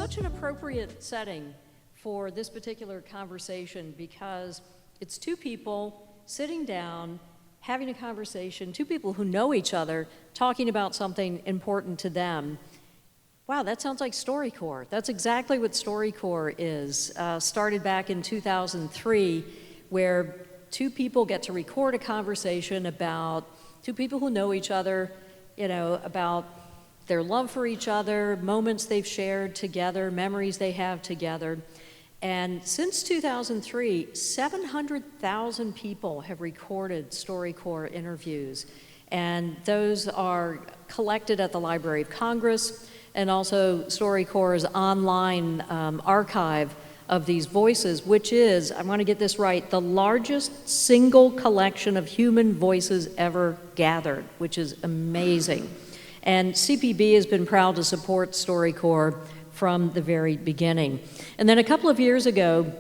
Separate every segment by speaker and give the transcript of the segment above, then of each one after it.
Speaker 1: such an appropriate setting for this particular conversation because it's two people sitting down, having a conversation, two people who know each other, talking about something important to them. Wow, that sounds like StoryCorps. That's exactly what StoryCorps is. Started back in 2003, where two people get to record a conversation about two people who know each other, about their love for each other, moments they've shared together, memories they have together. And since 2003, 700,000 people have recorded StoryCorps interviews. And those are collected at the Library of Congress, and also StoryCorps' online archive of these voices, which is, I want to get this right, the largest single collection of human voices ever gathered, which is amazing. And CPB has been proud to support StoryCorps from the very beginning. And then a couple of years ago,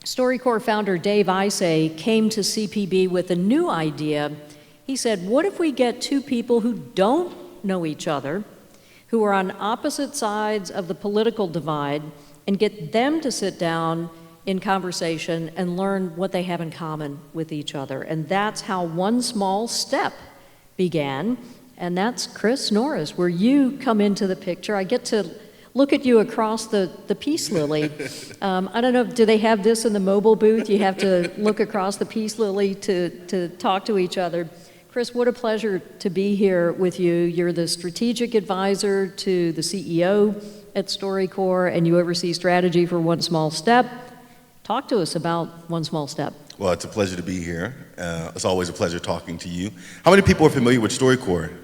Speaker 1: StoryCorps founder Dave Isay came to CPB with a new idea. He said, what if we get two people who don't know each other, who are on opposite sides of the political divide, and get them to sit down in conversation and learn what they have in common with each other. And that's how One Small Step began. And that's Chris Norris, where you come into the picture. I get to look at you across the Peace Lily. I don't know, do they have this in the mobile booth? You have to look across the Peace Lily to talk to each other. Chris, what a pleasure to be here with you. You're the strategic advisor to the CEO at StoryCorps, and you oversee strategy for One Small Step. Talk to us about One Small Step.
Speaker 2: Well, it's a pleasure to be here. It's always a pleasure talking to you. How many people are familiar with StoryCorps?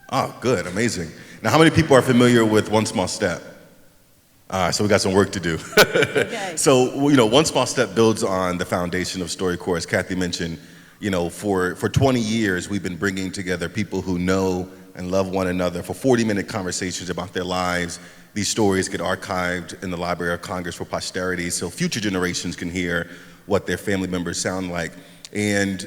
Speaker 2: Oh, good, amazing. Now, how many people are familiar with One Small Step? So we got some work to do.
Speaker 1: Okay.
Speaker 2: So, One Small Step builds on the foundation of StoryCorps. As Kathy mentioned, for 20 years, we've been bringing together people who know and love one another for 40-minute conversations about their lives. These stories get archived in the Library of Congress for posterity so future generations can hear what their family members sound like. And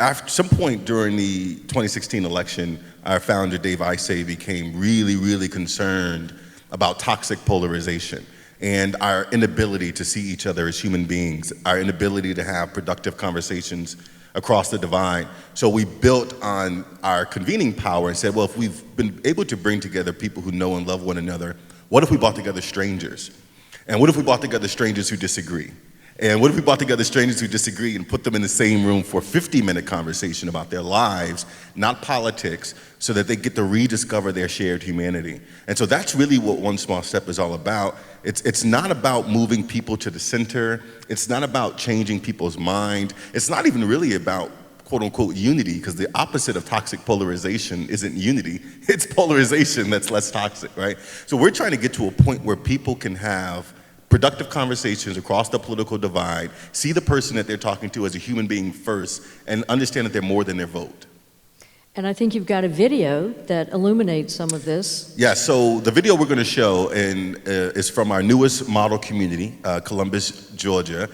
Speaker 2: after some point during the 2016 election, our founder, Dave Isay, became really, really concerned about toxic polarization and our inability to see each other as human beings, our inability to have productive conversations across the divide. So we built on our convening power and said, well, if we've been able to bring together people who know and love one another, what if we brought together strangers? And what if we brought together strangers who disagree? And what if we brought together strangers who disagree and put them in the same room for a 50-minute conversation about their lives, not politics, so that they get to rediscover their shared humanity? And so that's really what One Small Step is all about. It's not about moving people to the center. It's not about changing people's mind. It's not even really about quote-unquote unity, because the opposite of toxic polarization isn't unity. It's polarization that's less toxic, right? So we're trying to get to a point where people can have productive conversations across the political divide, see the person that they're talking to as a human being first, and understand that they're more than their vote.
Speaker 1: And I think you've got a video that illuminates some of this.
Speaker 2: Yeah, so the video we're going to show is from our newest model community, Columbus, Georgia.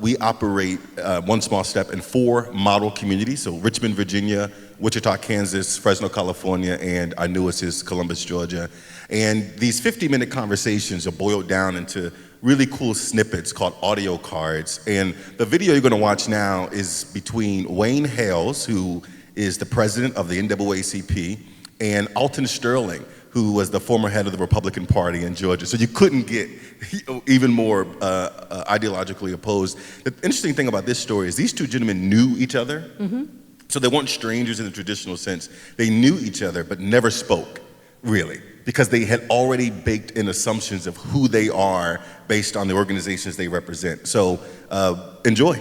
Speaker 2: We operate One Small Step in 4 model communities, so Richmond, Virginia, Wichita, Kansas, Fresno, California, and our newest is Columbus, Georgia. And these 50-minute conversations are boiled down into really cool snippets called audio cards. And the video you're going to watch now is between Wayne Hales, who is the president of the NAACP, and Alton Sterling, who was the former head of the Republican Party in Georgia. So you couldn't get even more ideologically opposed. The interesting thing about this story is these two gentlemen knew each other. Mm-hmm. So they weren't strangers in the traditional sense. They knew each other, but never spoke, really, because they had already baked in assumptions of who they are based on the organizations they represent. So enjoy.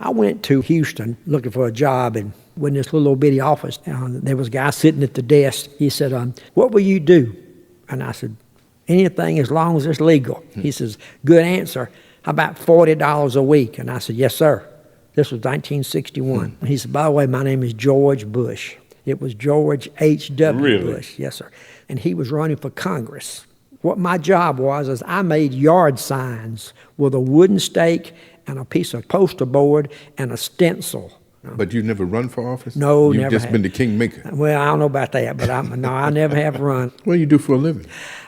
Speaker 3: I went to Houston looking for a job, and in this little bitty office, there was a guy sitting at the desk. He said, what will you do? And I said, anything as long as it's legal. He says, good answer. How about $40 a week? And I said, yes, sir. This was 1961. He said, by the way, my name is George Bush. It was George H.W.
Speaker 4: Really?
Speaker 3: Bush. Yes, sir. And he was running for Congress. What my job was is I made yard signs with a wooden stake and a piece of poster board and a stencil.
Speaker 4: But you never run for office?
Speaker 3: No,
Speaker 4: You've
Speaker 3: never
Speaker 4: just
Speaker 3: have.
Speaker 4: been the kingmaker.
Speaker 3: Well, I don't know about that, but no, I never have run.
Speaker 4: What do you do for a living?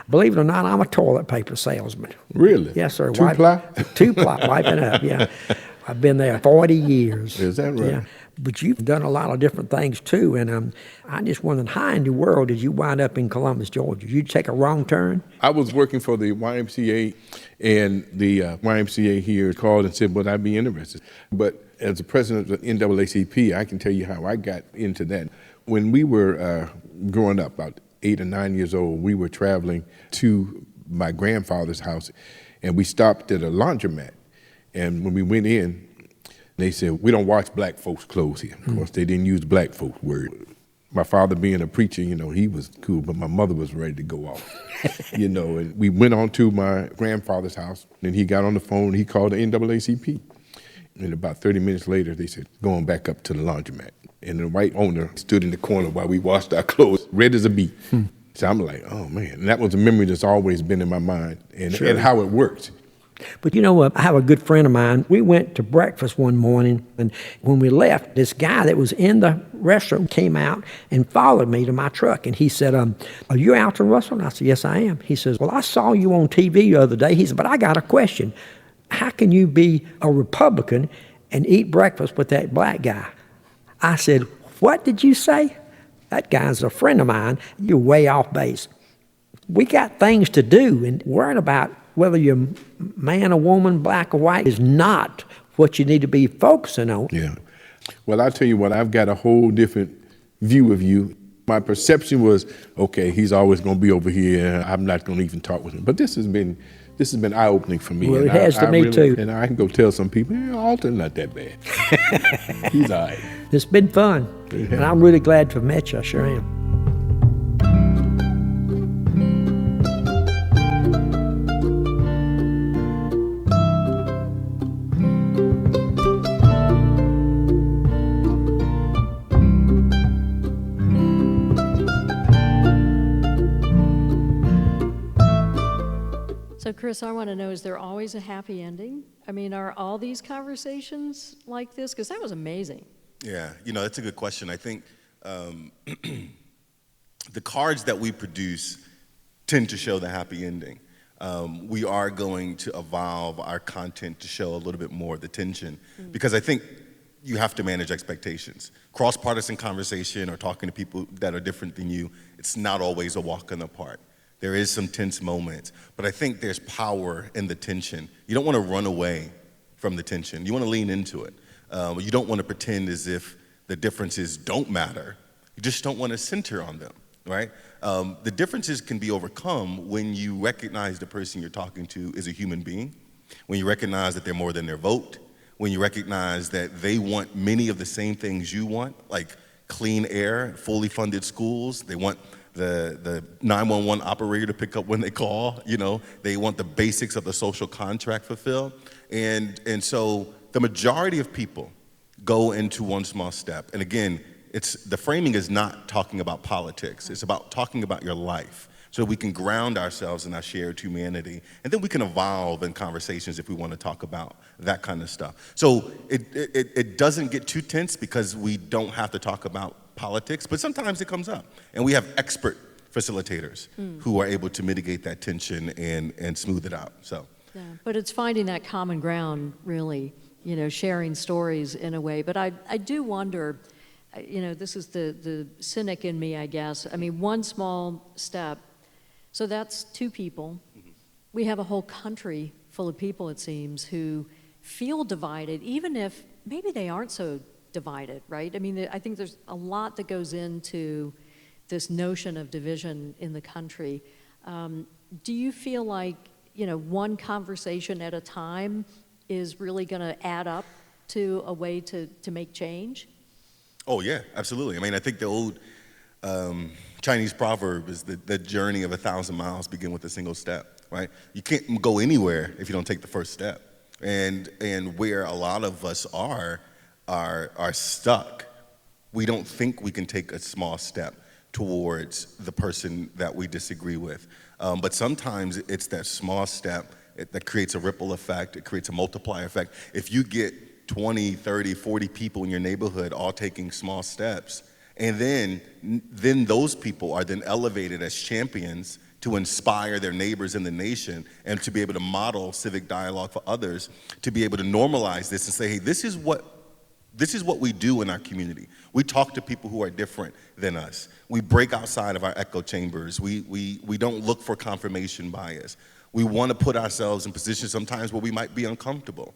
Speaker 3: Believe it or not, I'm a toilet paper salesman.
Speaker 4: Really?
Speaker 3: Yes, sir.
Speaker 4: Two-ply?
Speaker 3: Two-ply, wiping up, yeah. I've been there 40 years.
Speaker 4: Is that right?
Speaker 3: Yeah. But you've done a lot of different things, too, and I just wondered, how in the world did you wind up in Columbus, Georgia? Did you take a wrong turn?
Speaker 4: I was working for the YMCA, and the YMCA here called and said, would I be interested? But as the president of the NAACP, I can tell you how I got into that. When we were growing up, about 8 or 9 years old, we were traveling to my grandfather's house, and we stopped at a laundromat. And when we went in, they said, we don't wash black folks' clothes here. Of course, they didn't use black folks word. My father being a preacher, he was cool, but my mother was ready to go off. And we went on to my grandfather's house, and he got on the phone, he called the NAACP. And about 30 minutes later, they said, going back up to the laundromat. And the white owner stood in the corner while we washed our clothes, red as a beet. So I'm like, oh man. And that was a memory that's always been in my mind, and how it worked.
Speaker 3: But I have a good friend of mine. We went to breakfast one morning, and when we left, this guy that was in the restaurant came out and followed me to my truck. And he said, are you Alton Russell? And I said, yes, I am. He says, well, I saw you on TV the other day. He said, but I got a question. How can you be a Republican and eat breakfast with that black guy? I said, what did you say? That guy's a friend of mine. You're way off base. We got things to do, and worrying about whether you're man or woman, black or white, is not what you need to be focusing on.
Speaker 4: Yeah. Well, I'll tell you what, I've got a whole different view of you. My perception was, okay, he's always going to be over here. I'm not going to even talk with him. But this has been eye-opening for me.
Speaker 3: Well, it has to me, too.
Speaker 4: And I can go tell some people, Alton not that bad. He's all right.
Speaker 3: It's been fun, and I'm really glad to have met you. I sure am.
Speaker 1: So, Chris, I want to know, is there always a happy ending? I mean, are all these conversations like this? Because that was amazing.
Speaker 2: Yeah, that's a good question. I think the cards that we produce tend to show the happy ending. We are going to evolve our content to show a little bit more of the tension, because I think you have to manage expectations. Cross-partisan conversation or talking to people that are different than you, it's not always a walk in the park. There is some tense moments, but I think there's power in the tension. You don't want to run away from the tension. You want to lean into it. You don't want to pretend as if the differences don't matter. You just don't want to center on them, right? The differences can be overcome when you recognize the person you're talking to is a human being, when you recognize that they're more than their vote, when you recognize that they want many of the same things you want, like clean air, fully funded schools. They want the 911 operator to pick up when they call. They want the basics of the social contract fulfilled. And so the majority of people go into One Small Step. And again, the framing is not talking about politics. It's about talking about your life, so we can ground ourselves in our shared humanity. And then we can evolve in conversations if we want to talk about that kind of stuff. So it doesn't get too tense because we don't have to talk about politics, but sometimes it comes up. And we have expert facilitators who are able to mitigate that tension and smooth it out. So,
Speaker 1: Yeah, but it's finding that common ground, really, sharing stories in a way. But I do wonder, this is the cynic in me, I guess. I mean, one small step, so that's two people. We have a whole country full of people, it seems, who feel divided, even if maybe they aren't so divided, right? I mean, I think there's a lot that goes into this notion of division in the country. Do you feel like, one conversation at a time is really going to add up to a way to make change?
Speaker 2: Oh yeah, absolutely. I mean, I think the old Chinese proverb is the journey of 1,000 miles begin with a single step, right? You can't go anywhere if you don't take the first step. And where a lot of us are, are stuck, we don't think we can take a small step towards the person that we disagree with. But sometimes it's that small step that creates a ripple effect, it creates a multiplier effect. If you get 20, 30, 40 people in your neighborhood all taking small steps, and then those people are then elevated as champions to inspire their neighbors in the nation and to be able to model civic dialogue for others, to be able to normalize this and say, hey, this is what we do in our community. We talk to people who are different than us. We break outside of our echo chambers. We don't look for confirmation bias. We want to put ourselves in positions sometimes where we might be uncomfortable,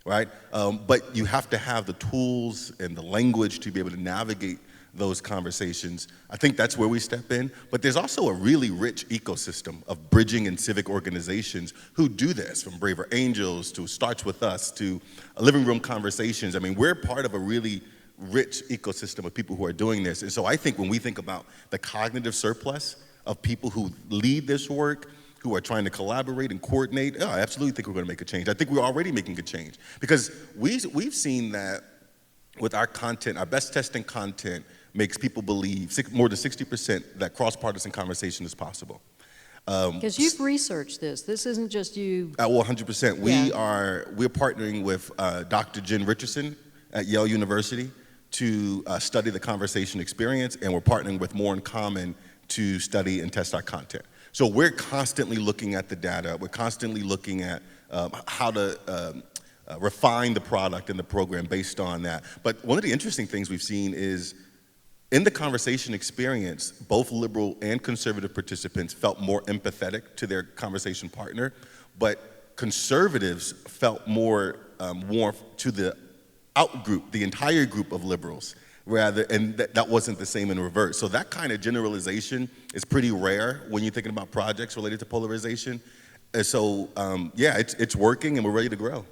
Speaker 2: right? But you have to have the tools and the language to be able to navigate those conversations. I think that's where we step in. But there's also a really rich ecosystem of bridging and civic organizations who do this, from Braver Angels to Starts With Us to Living Room Conversations. I mean, we're part of a really rich ecosystem of people who are doing this. And so I think when we think about the cognitive surplus of people who lead this work, who are trying to collaborate and coordinate, I absolutely think we're going to make a change. I think we're already making a change because we've seen that with our content, our best testing content makes people believe, more than 60%, that cross-partisan conversation is possible.
Speaker 1: Because you've researched this. This isn't just you.
Speaker 2: Well, 100%. We're partnering with Dr. Jen Richardson at Yale University to study the conversation experience, and we're partnering with More in Common to study and test our content. So we're constantly looking at the data. We're constantly looking at how to refine the product and the program based on that. But one of the interesting things we've seen is in the conversation experience, both liberal and conservative participants felt more empathetic to their conversation partner, but conservatives felt more warm to the out-group, the entire group of liberals, and that wasn't the same in reverse. So that kind of generalization is pretty rare when you're thinking about projects related to polarization. And so, it's working and we're ready to grow.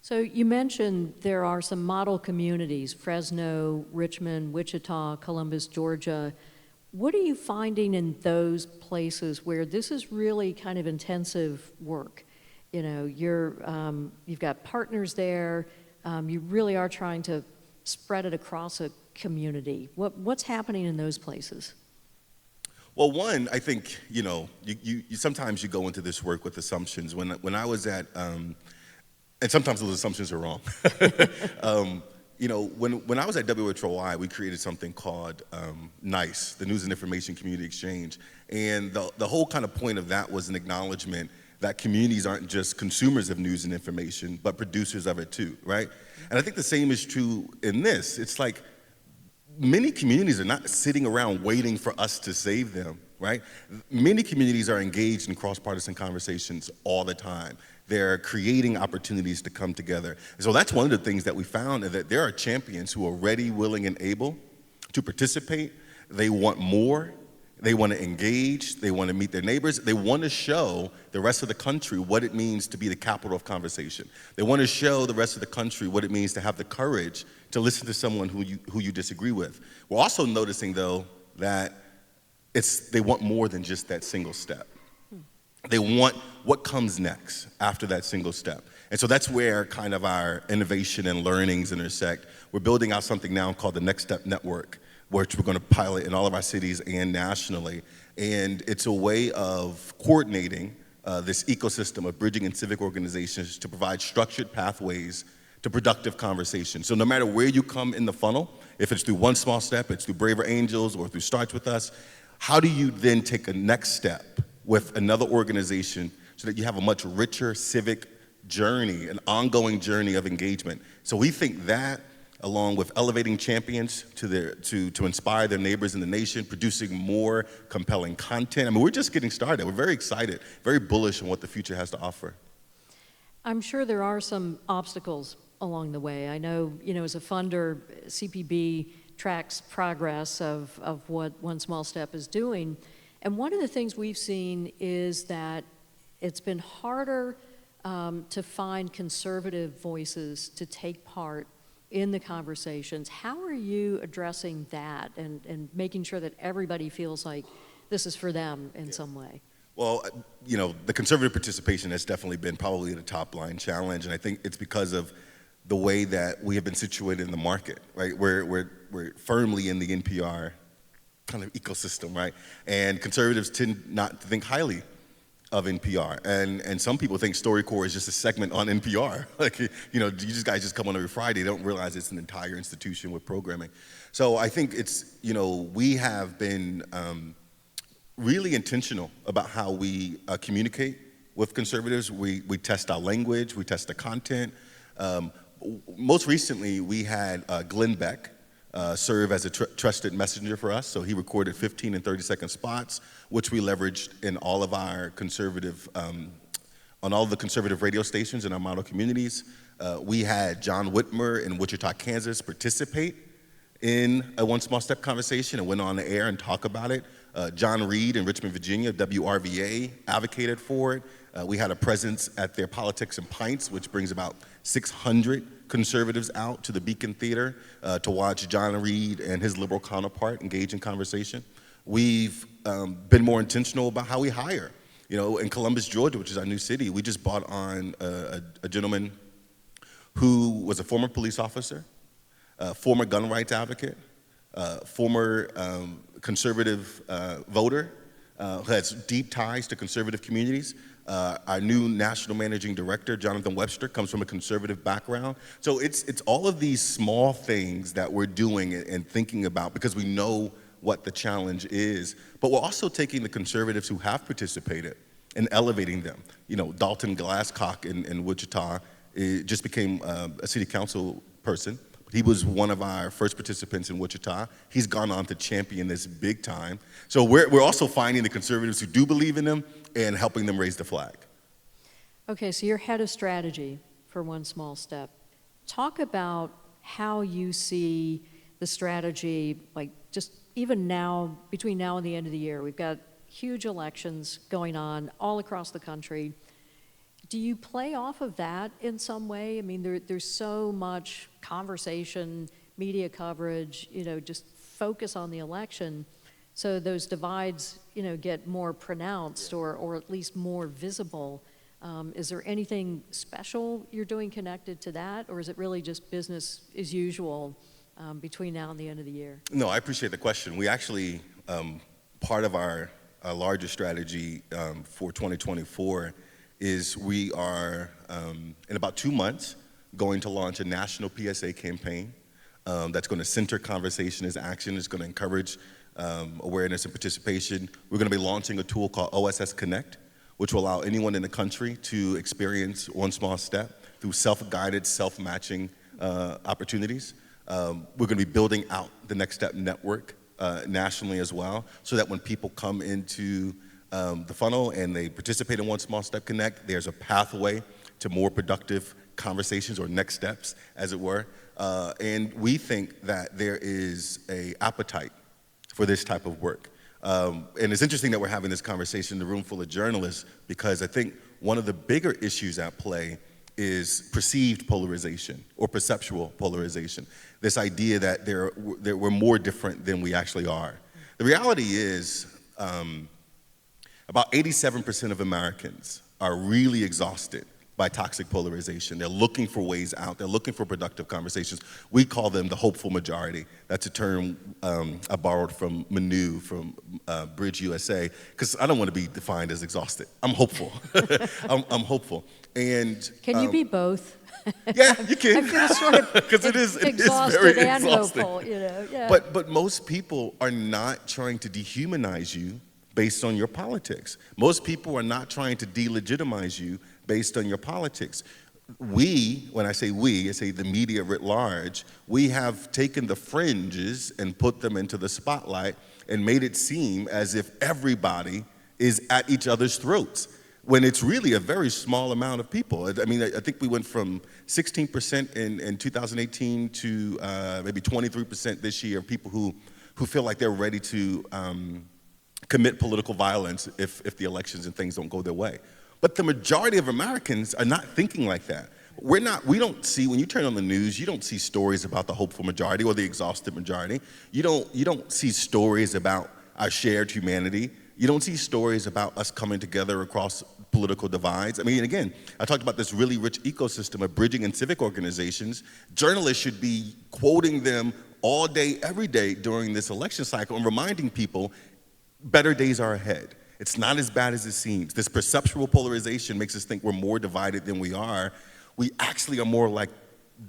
Speaker 1: So you mentioned there are some model communities, Fresno, Richmond, Wichita, Columbus, Georgia. What are you finding in those places where this is really kind of intensive work? You know, you've got partners there. You really are trying to spread it across a community. What's happening in those places?
Speaker 2: Well, one, I think, you sometimes you go into this work with assumptions. When I was at, and sometimes those assumptions are wrong. When I was at WHOI, we created something called NICE, the News and Information Community Exchange. And the whole kind of point of that was an acknowledgement that communities aren't just consumers of news and information, but producers of it too, right? And I think the same is true in this. It's like many communities are not sitting around waiting for us to save them, right? Many communities are engaged in cross-partisan conversations all the time. They're creating opportunities to come together. And so that's one of the things that we found, is that there are champions who are ready, willing, and able to participate. They want more. They want to engage. They want to meet their neighbors. They want to show the rest of the country what it means to be the capital of conversation. They want to show the rest of the country what it means to have the courage to listen to someone who you disagree with. We're also noticing, though, that they want more than just that single step. They want what comes next after that single step. And so that's where kind of our innovation and learnings intersect. We're building out something now called the Next Step Network, which we're going to pilot in all of our cities and nationally. And it's a way of coordinating this ecosystem of bridging and civic organizations to provide structured pathways to productive conversation. So no matter where you come in the funnel, if it's through One Small Step, it's through Braver Angels, or through Starts With Us, how do you then take a next step with another organization so that you have a much richer civic journey, an ongoing journey of engagement? So we think that, along with elevating champions to inspire their neighbors in the nation, producing more compelling content. I mean, we're just getting started. We're very excited, very bullish on what the future has to offer.
Speaker 1: I'm sure there are some obstacles along the way. I know, as a funder, CPB tracks progress of what One Small Step is doing. And one of the things we've seen is that it's been harder to find conservative voices to take part in the conversations. How are you addressing that and making sure that everybody feels like this is for them in some way?
Speaker 2: Well, the conservative participation has definitely been probably the top line challenge, and I think it's because of the way that we have been situated in the market, right? We're firmly in the NPR kind of ecosystem, right? And conservatives tend not to think highly of NPR. And some people think StoryCorps is just a segment on NPR. Like, you know, you guys just come on every Friday, they don't realize it's an entire institution with programming. So I think it's, you know, we have been really intentional about how we communicate with conservatives. We test our language, we test the content. Most recently, we had Glenn Beck serve as a trusted messenger for us. So he recorded 15 and 30-second spots, which we leveraged in all of our conservative, on all of the conservative radio stations in our model communities. We had John Whitmer in Wichita, Kansas participate in a One Small Step conversation and went on the air and talk about it. John Reed in Richmond, Virginia, WRVA, advocated for it. We had a presence at their Politics and Pints, which brings about 600 conservatives out to the Beacon Theater to watch John Reed and his liberal counterpart engage in conversation. We've been more intentional about how we hire. You know, in Columbus, Georgia, which is our new city, we just brought on a gentleman who was a former police officer, former gun rights advocate, former conservative voter, who has deep ties to conservative communities. Our new national managing director, Jonathan Webster, comes from a conservative background. So it's all of these small things that we're doing and thinking about because we know what the challenge is. But we're also taking the conservatives who have participated and elevating them. You know, Dalton Glasscock in Wichita just became a city council person. He was one of our first participants in Wichita. He's gone on to champion this big time. So we're also finding the conservatives who do believe in them and helping them raise the flag.
Speaker 1: Okay, so you're head of strategy for One Small Step. Talk about how you see the strategy, like just even now, between now and the end of the year. We've got huge elections going on all across the country. Do you play off of that in some way? I mean, there's so much conversation, media coverage, you know, just focus on the election. So those divides, you know, get more pronounced or at least more visible. Is there anything special you're doing connected to that? Or is it really just business as usual between now and the end of the year?
Speaker 2: No, I appreciate the question. We actually, part of our larger strategy for 2024 is we are, in about 2 months, going to launch a national PSA campaign that's going to center conversation as action. It's going to encourage awareness and participation. We're going to be launching a tool called OSS Connect, which will allow anyone in the country to experience One Small Step through self-guided, self-matching opportunities. We're going to be building out the Next Step network nationally as well, so that when people come into the funnel and they participate in One Small Step Connect, there's a pathway to more productive conversations or next steps, as it were. And we think that there is an appetite for this type of work. And it's interesting that we're having this conversation in a room full of journalists, because I think one of the bigger issues at play is perceived polarization or perceptual polarization. This idea that we're more different than we actually are. The reality is, about 87% of Americans are really exhausted by toxic polarization. They're looking for ways out. They're looking for productive conversations. We call them the hopeful majority. That's a term I borrowed from Manu from Bridge USA, because I don't want to be defined as exhausted. I'm hopeful. I'm hopeful. And
Speaker 1: Can you be both?
Speaker 2: Yeah, you can.
Speaker 1: I feel sort of
Speaker 2: because it is
Speaker 1: exhausted
Speaker 2: very
Speaker 1: and
Speaker 2: exhausting.
Speaker 1: hopeful, you know. Yeah.
Speaker 2: But most people are not trying to dehumanize you based on your politics. Most people are not trying to delegitimize you based on your politics. We, when I say we, I say the media writ large, we have taken the fringes and put them into the spotlight and made it seem as if everybody is at each other's throats, when it's really a very small amount of people. I mean, I think we went from 16% in 2018 to maybe 23% this year of people who feel like they're ready to commit political violence if the elections and things don't go their way. But the majority of Americans are not thinking like that. We don't see, when you turn on the news, you don't see stories about the hopeful majority or the exhausted majority. You don't see stories about our shared humanity. You don't see stories about us coming together across political divides. I mean, again, I talked about this really rich ecosystem of bridging and civic organizations. Journalists should be quoting them all day, every day during this election cycle and reminding people better days are ahead. It's not as bad as it seems. This perceptual polarization makes us think we're more divided than we are. We actually are more like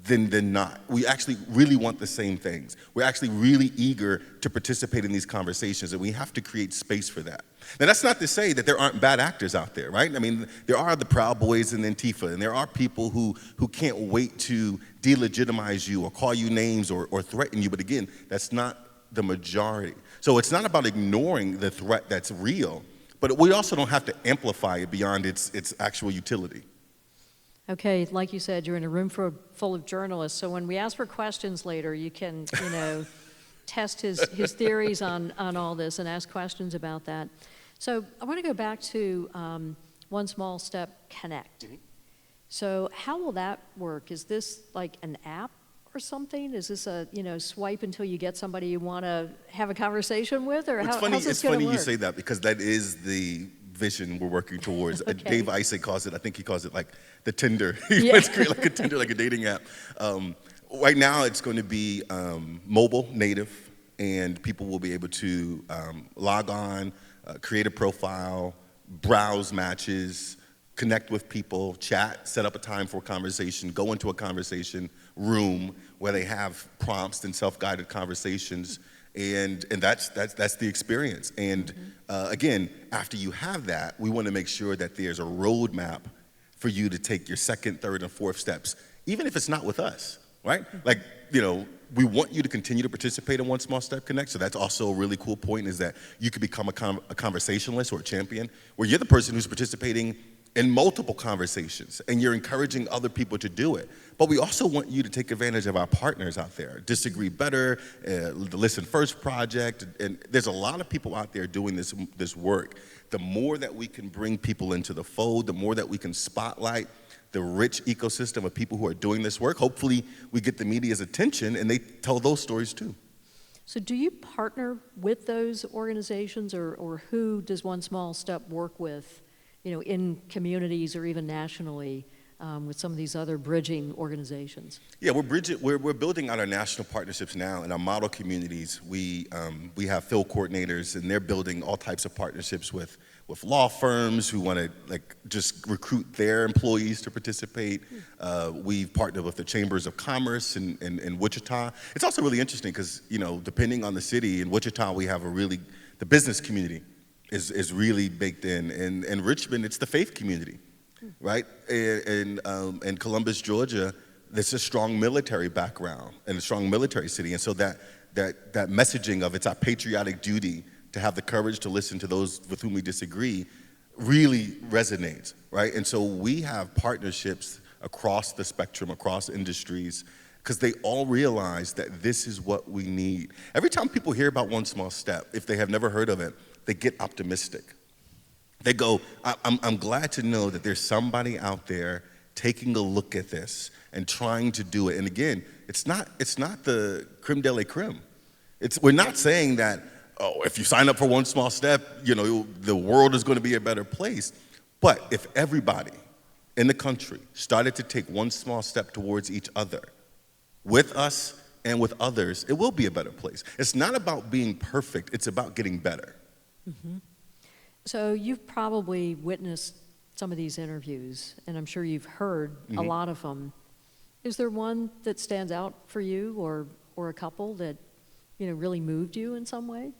Speaker 2: than not. We actually really want the same things. We're actually really eager to participate in these conversations, and we have to create space for that. Now, that's not to say that there aren't bad actors out there, right? I mean, there are the Proud Boys and Antifa, and there are people who can't wait to delegitimize you or call you names or threaten you, but again, that's not the majority. So it's not about ignoring the threat that's real, but we also don't have to amplify it beyond its actual utility.
Speaker 1: Okay, like you said, you're in a room full of journalists, so when we ask for questions later, you can, test his theories on all this and ask questions about that. So I want to go back to One Small Step Connect.
Speaker 2: Mm-hmm.
Speaker 1: So how will that work? Is this like an app or something? Is this a, swipe until you get somebody you want to have a conversation with, or how's this going to work?
Speaker 2: It's funny you say that, because that is the vision we're working towards.
Speaker 1: Okay.
Speaker 2: Dave Isay calls it, I think he calls it like the Tinder.
Speaker 1: Yeah.
Speaker 2: Let's create like a Tinder, like a dating app. Right now it's going to be mobile native, and people will be able to log on, create a profile, browse matches, connect with people, chat, set up a time for a conversation, go into a conversation room where they have prompts and self-guided conversations, and that's the experience. And again, after you have that, we want to make sure that there's a roadmap for you to take your second, third, and fourth steps, even if it's not with us, right? Like, we want you to continue to participate in One Small Step Connect. So that's also a really cool point, is that you could become a conversationalist or a champion, where you're the person who's participating in multiple conversations, and you're encouraging other people to do it. But we also want you to take advantage of our partners out there. Disagree Better, the Listen First Project, and there's a lot of people out there doing this work. The more that we can bring people into the fold, the more that we can spotlight the rich ecosystem of people who are doing this work, hopefully we get the media's attention and they tell those stories too.
Speaker 1: So do you partner with those organizations, or who does One Small Step work with, in communities or even nationally, with some of these other bridging organizations? Yeah,
Speaker 2: we're building out our national partnerships now. In our model communities, we have field coordinators, and they're building all types of partnerships with law firms who want to just recruit their employees to participate. We've partnered with the Chambers of Commerce in Wichita. It's also really interesting because, depending on the city, in Wichita we have the business community is really baked in. In Richmond, it's the faith community, right? In Columbus, Georgia, there's a strong military background and a strong military city. And so that messaging of it's our patriotic duty to have the courage to listen to those with whom we disagree really resonates, right? And so we have partnerships across the spectrum, across industries, because they all realize that this is what we need. Every time people hear about One Small Step, if they have never heard of it, they get optimistic. They go, I'm glad to know that there's somebody out there taking a look at this and trying to do it. And again, it's not the creme de la creme. We're not saying that, if you sign up for One Small Step, the world is going to be a better place. But if everybody in the country started to take one small step towards each other, with us and with others, it will be a better place. It's not about being perfect, it's about getting better.
Speaker 1: Mm-hmm. So you've probably witnessed some of these interviews, and I'm sure you've heard a lot of them. Is there one that stands out for you, or a couple that really moved you in some way?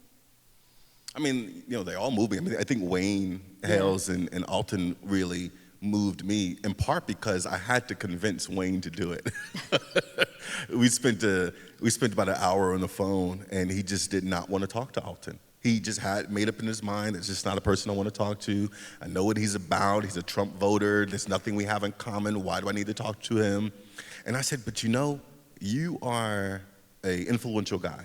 Speaker 2: I mean, they all moved me. I mean, I think Wayne Hales and Alton really moved me, in part because I had to convince Wayne to do it. We spent about an hour on the phone, and he just did not want to talk to Alton. He just had made up in his mind, it's just not a person I want to talk to. I know what he's about. He's a Trump voter. There's nothing we have in common. Why do I need to talk to him? And I said, but you are an influential guy.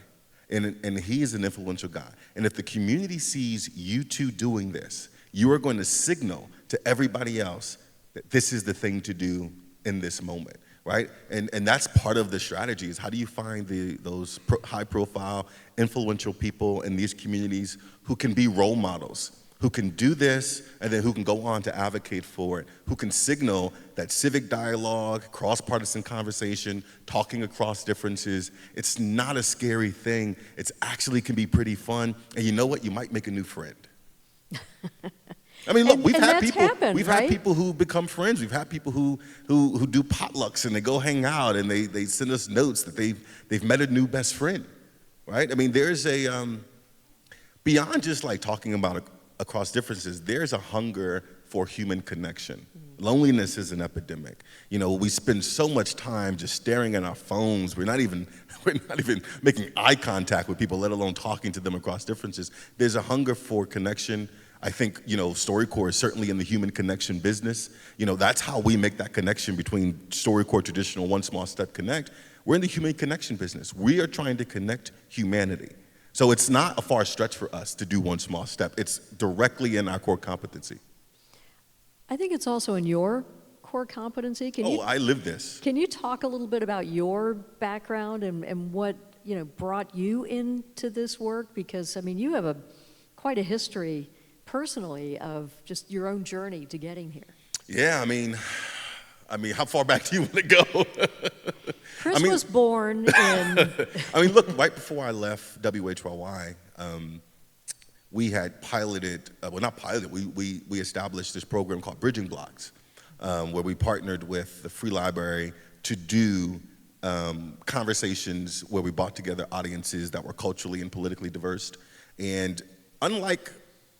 Speaker 2: And he is an influential guy. And if the community sees you two doing this, you are going to signal to everybody else that this is the thing to do in this moment, right? And that's part of the strategy, is how do you find those high-profile, influential people in these communities who can be role models, who can do this and then who can go on to advocate for it, who can signal that civic dialogue, cross-partisan conversation, talking across differences, it's not a scary thing. It actually can be pretty fun. And you know what? You might make a new friend. I mean, look, we've had people who become friends. We've had people who do potlucks and they go hang out and they send us notes that they've met a new best friend, right? I mean, there's beyond just like talking about across differences, there's a hunger for human connection. Loneliness is an epidemic. You know, we spend so much time just staring at our phones. We're not even making eye contact with people, let alone talking to them across differences. There's a hunger for connection. I think, you know, StoryCorps is certainly in the human connection business. You know, that's how we make that connection between StoryCorps traditional One Small Step Connect. We're in the human connection business. We are trying to connect humanity. So it's not a far stretch for us to do One Small Step. It's directly in our core competency.
Speaker 1: I think it's also in your core competency.
Speaker 2: I live this.
Speaker 1: Can you talk a little bit about your background and what, you know, brought you into this work? Because, I mean, you have quite a history personally of just your own journey to getting here.
Speaker 2: Yeah, I mean, how far back do you want to go?
Speaker 1: Chris was born in...
Speaker 2: I mean, look, right before I left WHYY, we had piloted, we established this program called Bridging Blocks, where we partnered with the Free Library to do conversations where we brought together audiences that were culturally and politically diverse. And unlike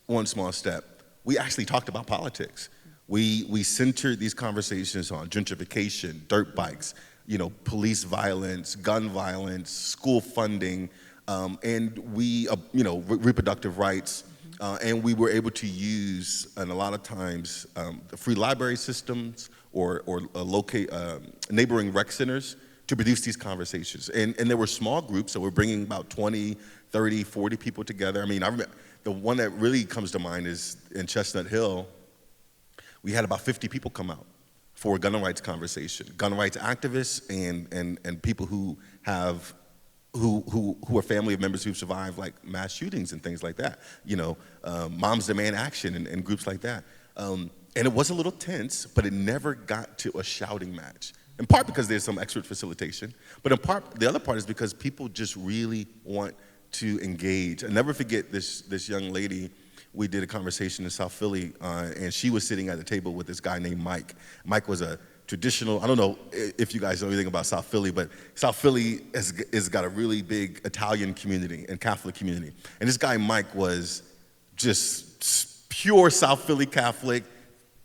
Speaker 2: One Small Step, we actually talked about politics. We centered these conversations on gentrification, dirt bikes, you know, police violence, gun violence, school funding, and reproductive rights. And we were able to use, and a lot of times, the free library systems or locate neighboring rec centers to produce these conversations. And there were small groups, so we're bringing about 20, 30, 40 people together. I mean, I remember the one that really comes to mind is in Chestnut Hill. We had about 50 people come out for a gun rights conversation. Gun rights activists and people who are family of members who've survived like mass shootings and things like that. You know, Moms Demand Action and groups like that. And it was a little tense, but it never got to a shouting match. In part because there's some expert facilitation, but in part, the other part is because people just really want to engage. I never forget this young lady. We did a conversation in South Philly, and she was sitting at the table with this guy named Mike. Mike was a traditional, I don't know if you guys know anything about South Philly, but South Philly has got a really big Italian community and Catholic community. And this guy Mike was just pure South Philly Catholic,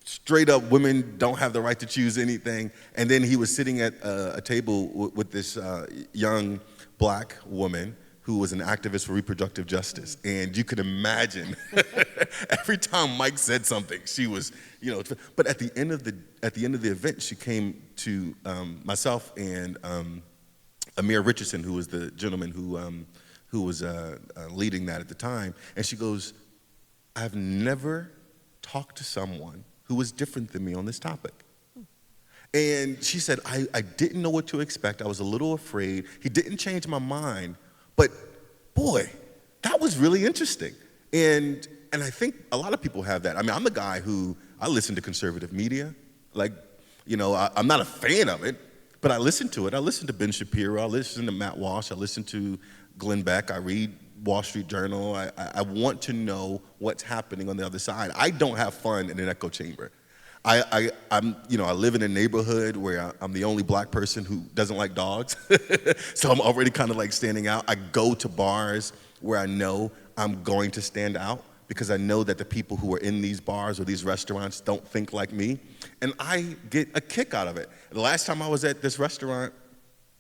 Speaker 2: straight up women don't have the right to choose anything. And then he was sitting at a table with this young black woman who was an activist for reproductive justice. And you could imagine every time Mike said something, she was, you know, but at the end of the event, she came to myself and Amir Richardson, who was the gentleman who was leading that at the time. And she goes, I've never talked to someone who was different than me on this topic. And she said, I didn't know what to expect. I was a little afraid. He didn't change my mind. But boy, that was really interesting. And I think a lot of people have that. I mean, I'm a guy who, I listen to conservative media. Like, you know, I'm not a fan of it, but I listen to it. I listen to Ben Shapiro. I listen to Matt Walsh. I listen to Glenn Beck. I read Wall Street Journal. I want to know what's happening on the other side. I don't have fun in an echo chamber. I live in a neighborhood where I'm the only black person who doesn't like dogs. So I'm already kind of like standing out. I go to bars where I know I'm going to stand out because I know that the people who are in these bars or these restaurants don't think like me. And I get a kick out of it. The last time I was at this restaurant,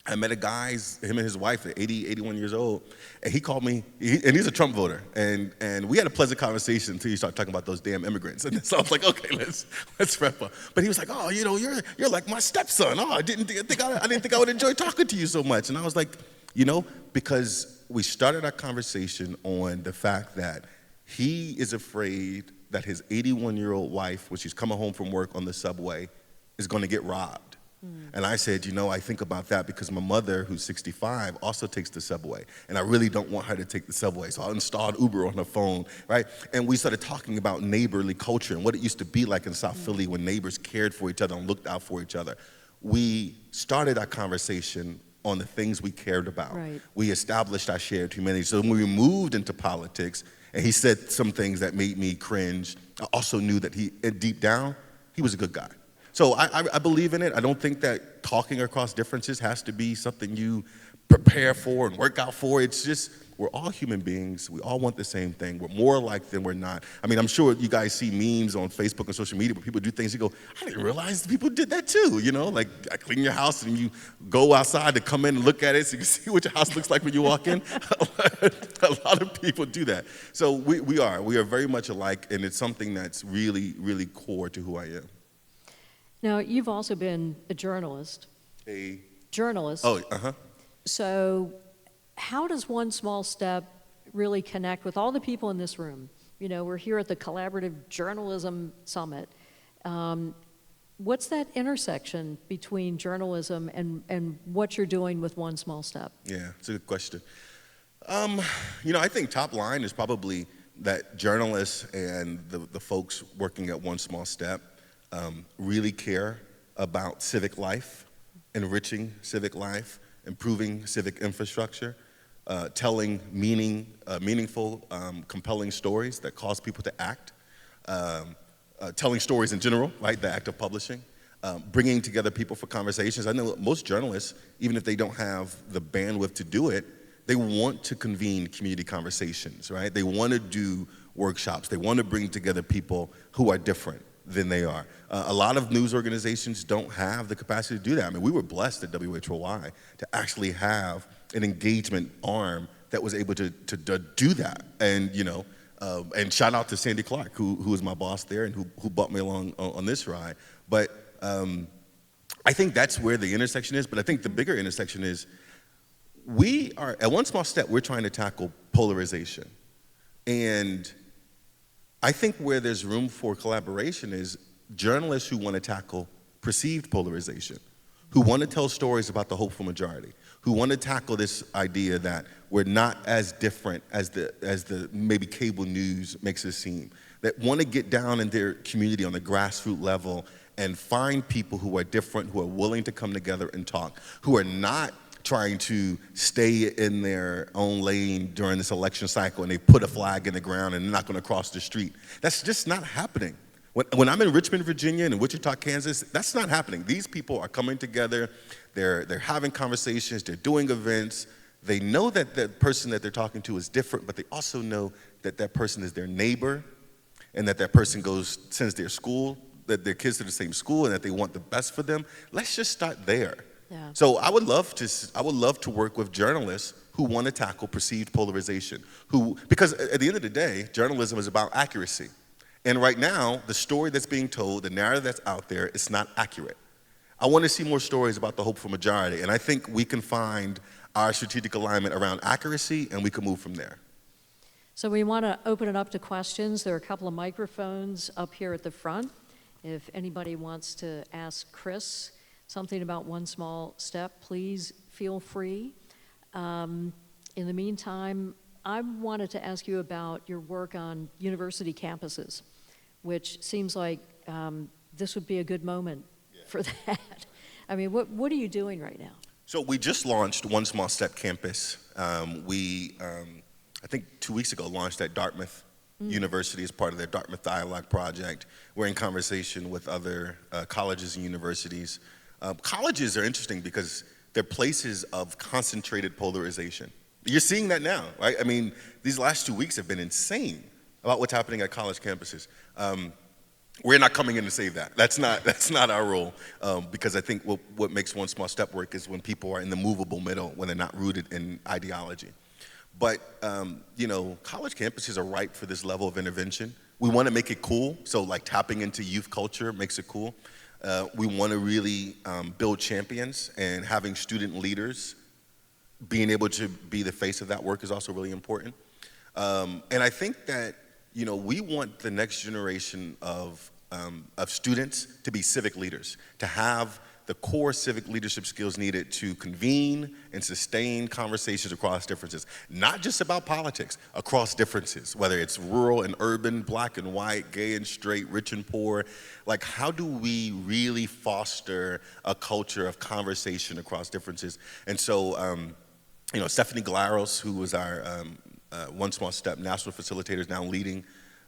Speaker 2: I met a guy, him and his wife, they're 80, 81 years old, and he called me, and he's a Trump voter, and we had a pleasant conversation until you start talking about those damn immigrants. And so I was like, okay, let's wrap up. But he was like, oh, you know, you're like my stepson. Oh, I didn't think I would enjoy talking to you so much. And I was like, you know, because we started our conversation on the fact that he is afraid that his 81-year-old wife, when she's coming home from work on the subway, is going to get robbed. And I said, I think about that because my mother, who's 65, also takes the subway. And I really don't want her to take the subway. So I installed Uber on her phone, right? And we started talking about neighborly culture and what it used to be like in South Philly when neighbors cared for each other and looked out for each other. We started our conversation on the things we cared about.
Speaker 1: Right.
Speaker 2: We established our shared humanity. So when we moved into politics, and he said some things that made me cringe, I also knew that deep down, he was a good guy. So I believe in it. I don't think that talking across differences has to be something you prepare for and work out for. It's just, we're all human beings. We all want the same thing. We're more alike than we're not. I mean, I'm sure you guys see memes on Facebook and social media where people do things, you go, I didn't realize people did that too, like I clean your house and you go outside to come in and look at it so you can see what your house looks like when you walk in. A lot of people do that. So we are very much alike, and it's something that's really, really core to who I am.
Speaker 1: Now, you've also been a journalist.
Speaker 2: A
Speaker 1: Journalist.
Speaker 2: Oh, uh-huh.
Speaker 1: So how does One Small Step really connect with all the people in this room? We're here at the Collaborative Journalism Summit. What's that intersection between journalism and what you're doing with One Small Step?
Speaker 2: Yeah, it's a good question. I think top line is probably that journalists and the folks working at One Small Step really care about civic life, enriching civic life, improving civic infrastructure, telling meaningful, compelling stories that cause people to act, telling stories in general, right, the act of publishing, bringing together people for conversations. I know most journalists, even if they don't have the bandwidth to do it, they want to convene community conversations, right? They want to do workshops. They want to bring together people who are different than they are. A lot of news organizations don't have the capacity to do that. I mean, we were blessed at WHOY to actually have an engagement arm that was able to do that. And, and shout out to Sandy Clark, who was my boss there and who brought me along on this ride. But I think that's where the intersection is. But I think the bigger intersection is we are, at One Small Step, we're trying to tackle polarization. And I think where there's room for collaboration is journalists who want to tackle perceived polarization, who want to tell stories about the hopeful majority, who want to tackle this idea that we're not as different as the maybe cable news makes us seem, that want to get down in their community on the grassroots level and find people who are different, who are willing to come together and talk, who are not trying to stay in their own lane during this election cycle and they put a flag in the ground and they're not going to cross the street. That's just not happening. When I'm in Richmond, Virginia and in Wichita, Kansas, that's not happening. These people are coming together, they're having conversations, they're doing events. They know that the person that they're talking to is different, but they also know that that person is their neighbor and that that person sends their school, that their kids to the same school and that they want the best for them. Let's just start there.
Speaker 1: Yeah.
Speaker 2: So I would love to work with journalists who want to tackle perceived polarization, because at the end of the day, journalism is about accuracy. And right now, the story that's being told, the narrative that's out there, it's not accurate. I want to see more stories about the hopeful majority, and I think we can find our strategic alignment around accuracy, and we can move from there.
Speaker 1: So we want to open it up to questions. There are a couple of microphones up here at the front. If anybody wants to ask Chris something about One Small Step, please feel free. In the meantime, I wanted to ask you about your work on university campuses, which seems like this would be a good moment for that. I mean, what are you doing right now?
Speaker 2: So we just launched One Small Step Campus. I think 2 weeks ago, launched at Dartmouth University as part of their Dartmouth Dialogue Project. We're in conversation with other colleges and universities. Colleges are interesting because they're places of concentrated polarization. You're seeing that now, right? I mean, these last 2 weeks have been insane about what's happening at college campuses. We're not coming in to save that. That's not our role, because I think what makes One Small Step work is when people are in the movable middle, when they're not rooted in ideology. But, college campuses are ripe for this level of intervention. We want to make it cool, so like tapping into youth culture makes it cool. We want to really build champions, and having student leaders being able to be the face of that work is also really important. And I think that, we want the next generation of students to be civic leaders, to have the core civic leadership skills needed to convene and sustain conversations across differences, not just about politics, across differences, whether it's rural and urban, black and white, gay and straight, rich and poor. Like, how do we really foster a culture of conversation across differences? And so, Stephanie Glaros, who was our One Small Step national facilitator, is now leading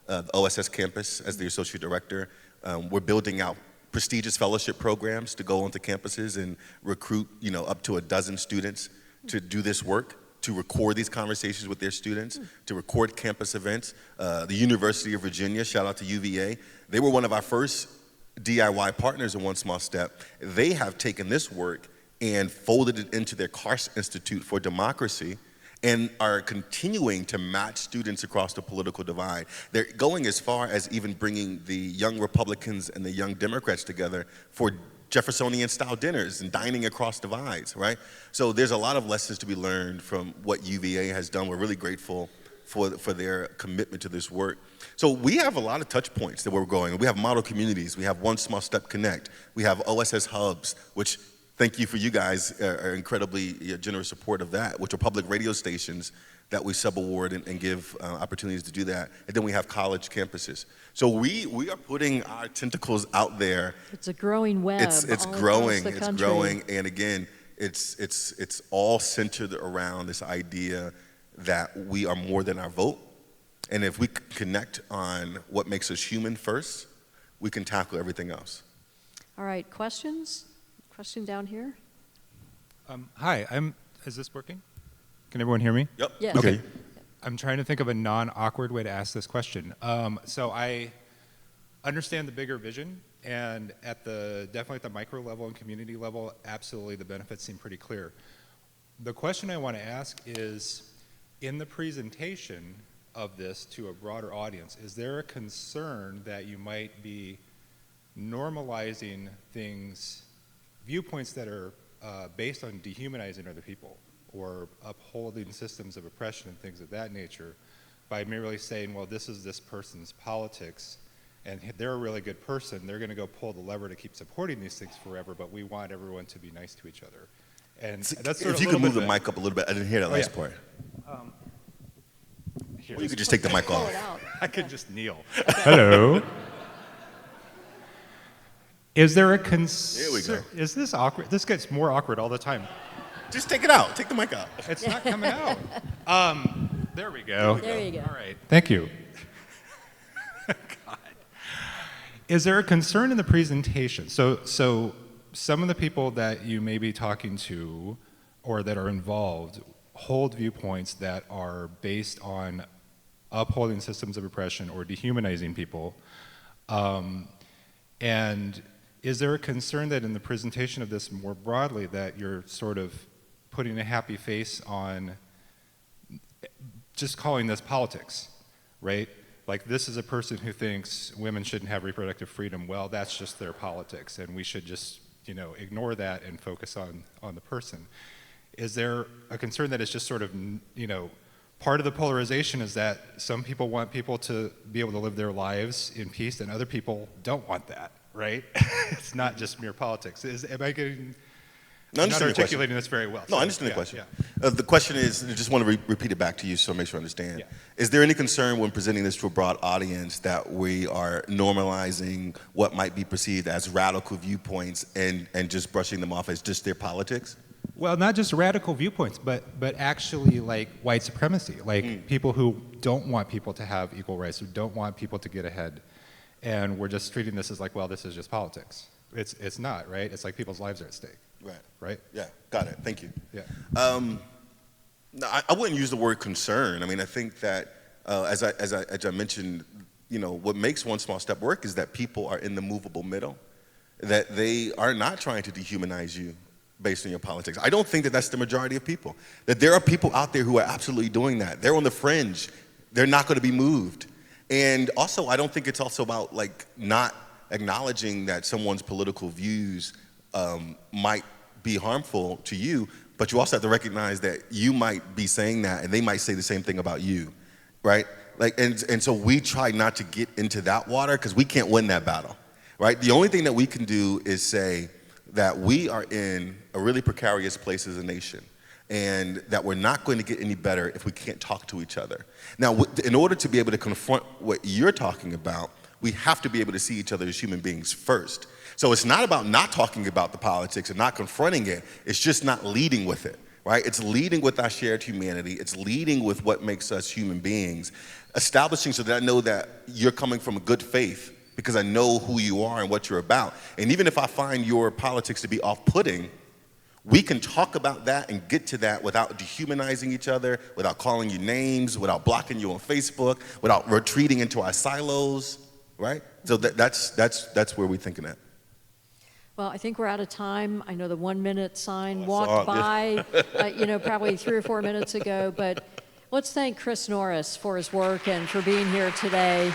Speaker 2: the OSS campus as the associate director. We're building out prestigious fellowship programs to go onto campuses and recruit, up to a dozen students to do this work, to record these conversations with their students, to record campus events. The University of Virginia, shout out to UVA, they were one of our first DIY partners in One Small Step. They have taken this work and folded it into their Karst Institute for Democracy, and are continuing to match students across the political divide. They're going as far as even bringing the young Republicans and the young Democrats together for Jeffersonian-style dinners and dining across divides, right? So there's a lot of lessons to be learned from what UVA has done. We're really grateful for their commitment to this work. So we have a lot of touch points that we're going. We have model communities. We have One Small Step Connect. We have OSS hubs, which thank you for you guys, are incredibly generous support of that, which are public radio stations that we subaward and give opportunities to do that. And then we have college campuses. So we are putting our tentacles out there.
Speaker 1: It's a growing web.
Speaker 2: It's
Speaker 1: all
Speaker 2: growing.
Speaker 1: across the
Speaker 2: It's
Speaker 1: country.
Speaker 2: growing. And again, it's all centered around this idea that we are more than our vote. And if we connect on what makes us human first, we can tackle everything else.
Speaker 1: All right, questions? Question down here?
Speaker 5: Hi, is this working? Can everyone hear me?
Speaker 2: Yep.
Speaker 1: Yes.
Speaker 2: Okay.
Speaker 5: I'm trying to think of a non-awkward way to ask this question. So I understand the bigger vision, and definitely at the micro level and community level, absolutely the benefits seem pretty clear. The question I want to ask is, in the presentation of this to a broader audience, is there a concern that you might be normalizing viewpoints that are based on dehumanizing other people or upholding systems of oppression and things of that nature by merely saying, well, this is this person's politics and they're a really good person, they're going to go pull the lever to keep supporting these things forever, but we want everyone to be nice to each other. And that's sort
Speaker 2: If
Speaker 5: of
Speaker 2: you
Speaker 5: a
Speaker 2: could move
Speaker 5: little
Speaker 2: the
Speaker 5: bit
Speaker 2: mic up a little bit. I didn't hear that last part.
Speaker 5: Here.
Speaker 2: Or you could just take the mic
Speaker 1: Pull
Speaker 2: off.
Speaker 1: it out.
Speaker 5: I could just kneel. Hello. Is there a concern?
Speaker 2: There we go.
Speaker 5: Is this awkward? This gets more awkward all the time.
Speaker 2: Just take it out. Take the mic out.
Speaker 5: It's not coming out. There we go.
Speaker 1: There you go.
Speaker 5: All right. Thank you. God. Is there a concern in the presentation? So some of the people that you may be talking to or that are involved hold viewpoints that are based on upholding systems of oppression or dehumanizing people. And is there a concern that in the presentation of this more broadly that you're sort of putting a happy face on just calling this politics, right? Like, this is a person who thinks women shouldn't have reproductive freedom. Well, that's just their politics, and we should just, ignore that and focus on the person. Is there a concern that it's just sort of, part of the polarization is that some people want people to be able to live their lives in peace and other people don't want that, right? It's not just mere politics. Am I getting... I'm not articulating this very well.
Speaker 2: No, I understand the question.
Speaker 5: Yeah.
Speaker 2: The question is, I just want to repeat it back to you so I make sure I understand.
Speaker 5: Yeah.
Speaker 2: Is there any concern when presenting this to a broad audience that we are normalizing what might be perceived as radical viewpoints and just brushing them off as just their politics?
Speaker 5: Well, not just radical viewpoints, but actually like white supremacy, like people who don't want people to have equal rights, who don't want people to get ahead, and we're just treating this as like, well, this is just politics. It's not, right? It's like people's lives are at stake. Right?
Speaker 2: Yeah, got it. Thank you.
Speaker 5: Yeah.
Speaker 2: No, I wouldn't use the word concern. I mean, I think that as I mentioned, what makes One Small Step work is that people are in the movable middle, that they are not trying to dehumanize you based on your politics. I don't think that that's the majority of people. That there are people out there who are absolutely doing that. They're on the fringe. They're not going to be moved. And also, I don't think it's also about like not acknowledging that someone's political views might be harmful to you, but you also have to recognize that you might be saying that and they might say the same thing about you, right? Like, and so we try not to get into that water because we can't win that battle, right? The only thing that we can do is say that we are in a really precarious place as a nation, and that we're not going to get any better if we can't talk to each other. Now, in order to be able to confront what you're talking about, we have to be able to see each other as human beings first. So it's not about not talking about the politics and not confronting it, it's just not leading with it, right? It's leading with our shared humanity, it's leading with what makes us human beings, establishing so that I know that you're coming from a good faith because I know who you are and what you're about. And even if I find your politics to be off-putting, we can talk about that and get to that without dehumanizing each other, without calling you names, without blocking you on Facebook, without retreating into our silos, right? So that's where we're thinking at.
Speaker 1: Well, I think we're out of time. I know the 1 minute sign
Speaker 2: I
Speaker 1: walked
Speaker 2: saw
Speaker 1: by, probably 3 or 4 minutes ago, but let's thank Chris Norris for his work and for being here today.